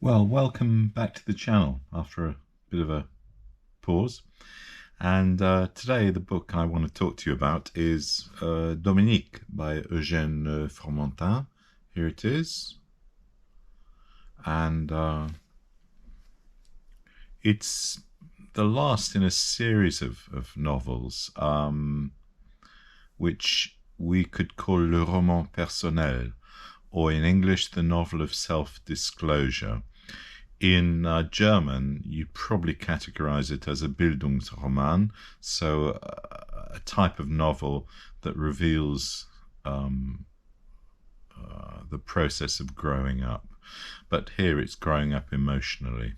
Well, welcome back to the channel after a bit of a pause. And today the book I want to talk to you about is Dominique by Eugène Fromentin. Here it is. And it's the last in a series of novels, which we could call le roman personnel, or in English, the novel of self-disclosure. In German, you probably categorize it as a Bildungsroman, so a type of novel that reveals the process of growing up. But here it's growing up emotionally.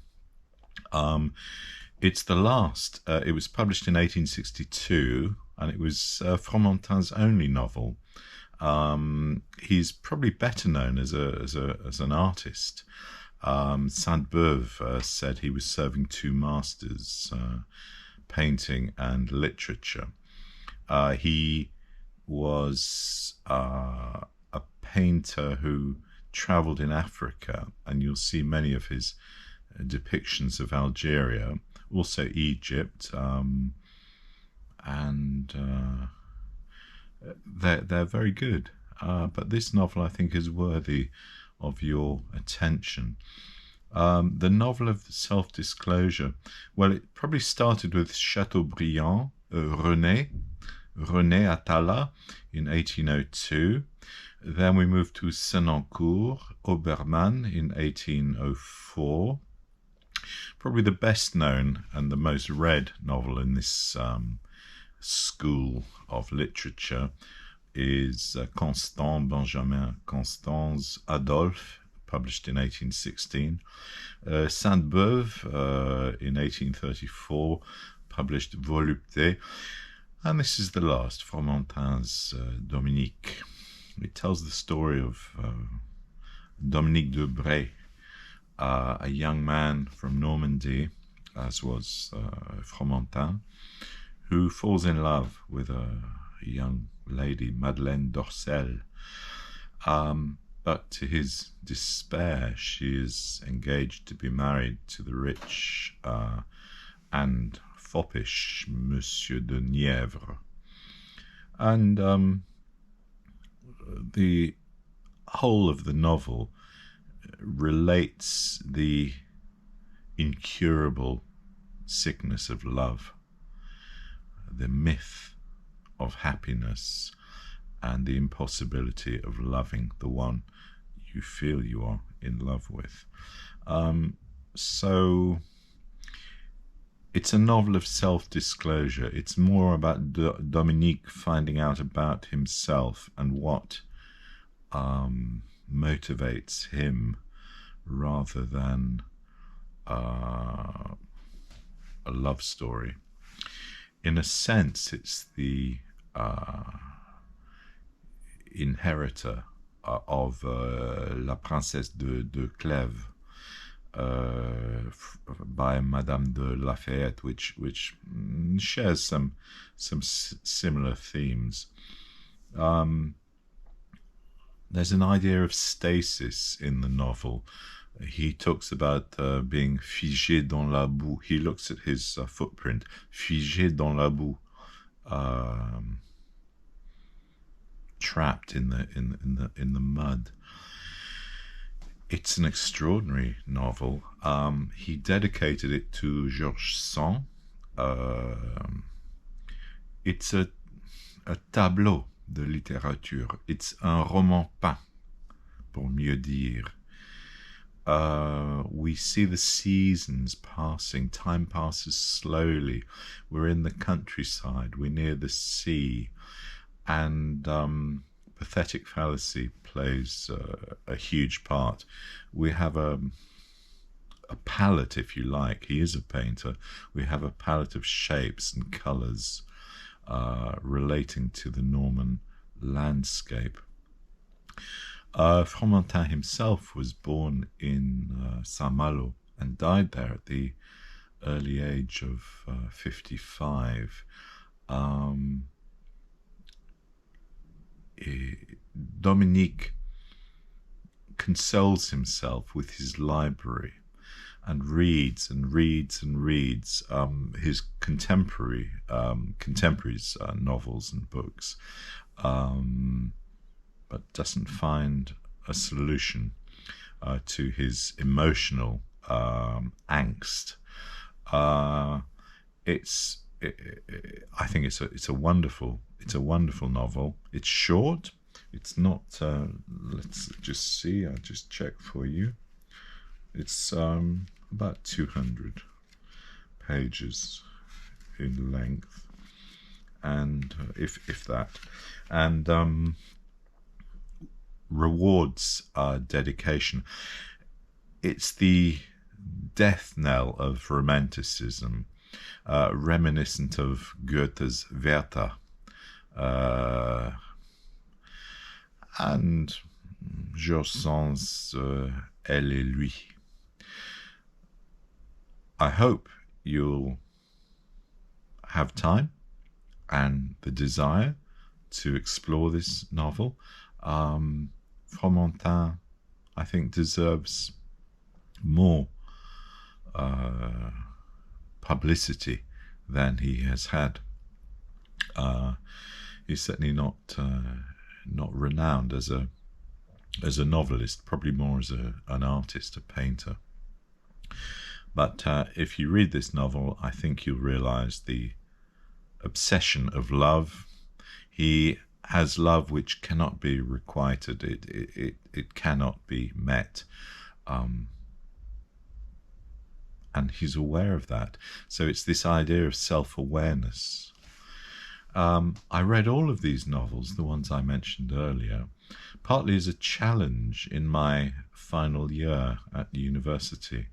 It's the last. It was published in 1862, and it was Fromentin's only novel. He's probably better known as an artist. Sainte-Beuve said he was serving two masters, painting and literature. He was a painter who travelled in Africa, and you'll see many of his depictions of Algeria, also Egypt, and they're very good. But this novel, I think, is worthy of your attention. The novel of self-disclosure, well, it probably started with Chateaubriand, René Atala in 1802. Then we moved to Senancour, Obermann in 1804. Probably the best known and the most read novel in this school of literature is Constant, Benjamin Constant's Adolphe, published in 1816. Sainte-Beuve in 1834 published Volupté. And this is the last, Fromentin's Dominique. It tells the story of Dominique de Bray, a young man from Normandy, as was Fromentin, who falls in love with a young lady, Madeleine d'Orsel. But to his despair, she is engaged to be married to the rich and foppish Monsieur de Nièvre. And the whole of the novel relates the incurable sickness of love, the myth of happiness, and the impossibility of loving the one you feel you are in love with. So it's a novel of self-disclosure. It's more about Dominique finding out about himself and what motivates him, rather than a love story. In a sense, it's the inheritor of La Princesse de Clèves by Madame de Lafayette, which shares some similar themes. There's an idea of stasis in the novel. He talks about being figé dans la boue. He looks at his footprint, figé dans la boue, trapped in the mud. It's an extraordinary novel. He dedicated it to Georges Sand. It's a tableau de littérature. It's un roman peint, pour mieux dire. We see the seasons passing. Time passes slowly. We're in the countryside. We're near the sea. And pathetic fallacy plays a huge part. We have a palette, if you like. He is a painter. We have a palette of shapes and colours relating to the Norman landscape. Fromentin himself was born in Saint-Malo and died there at the early age of 55. Dominique consoles himself with his library and reads and reads and reads his contemporaries' novels and books, but doesn't find a solution to his emotional angst. I think it's a wonderful novel. It's short. It's not. Let's just see. I'll just check for you. It's about 200 pages in length, and if that, and rewards dedication. It's the death knell of romanticism, reminiscent of Goethe's Werther, and Josson's Elle et lui. I hope you'll have time and the desire to explore this novel. Fromentin, I think, deserves more publicity than he has had. He's certainly not renowned as a novelist, probably more as an artist, a painter. But if you read this novel, I think you'll realize the obsession of love. He has love which cannot be requited. It cannot be met. And he's aware of that. So it's this idea of self-awareness. I read all of these novels, the ones I mentioned earlier, partly as a challenge in my final year at university.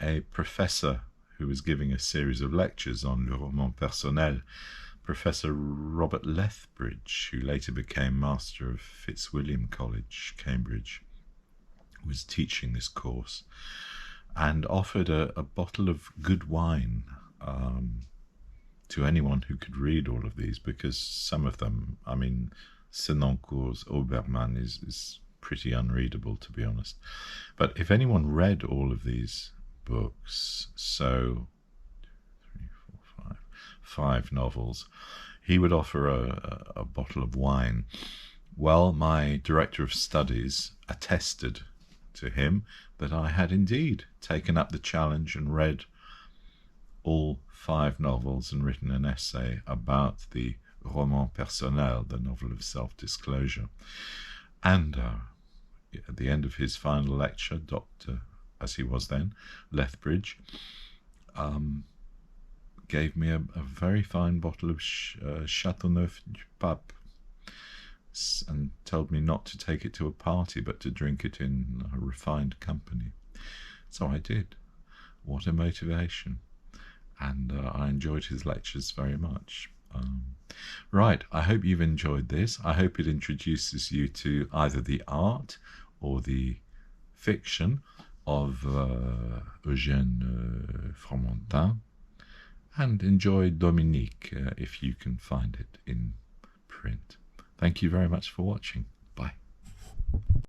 A professor who was giving a series of lectures on le roman personnel, Professor Robert Lethbridge, who later became Master of Fitzwilliam College, Cambridge, was teaching this course and offered a bottle of good wine to anyone who could read all of these, because some of them, I mean, Senancour's Obermann is pretty unreadable, to be honest. But if anyone read all of these books, so 5 novels, he would offer a bottle of wine. Well, my director of studies attested to him that I had indeed taken up the challenge and read all 5 novels and written an essay about the roman personnel, the novel of self-disclosure. And at the end of his final lecture, Dr., as he was then, Lethbridge, gave me a very fine bottle of Châteauneuf du Pape, and told me not to take it to a party, but to drink it in a refined company. So I did. What a motivation. And I enjoyed his lectures very much. Right, I hope you've enjoyed this. I hope it introduces you to either the art or the fiction of Eugène Fromentin. And enjoy Dominique if you can find it in print. Thank you very much for watching. Bye.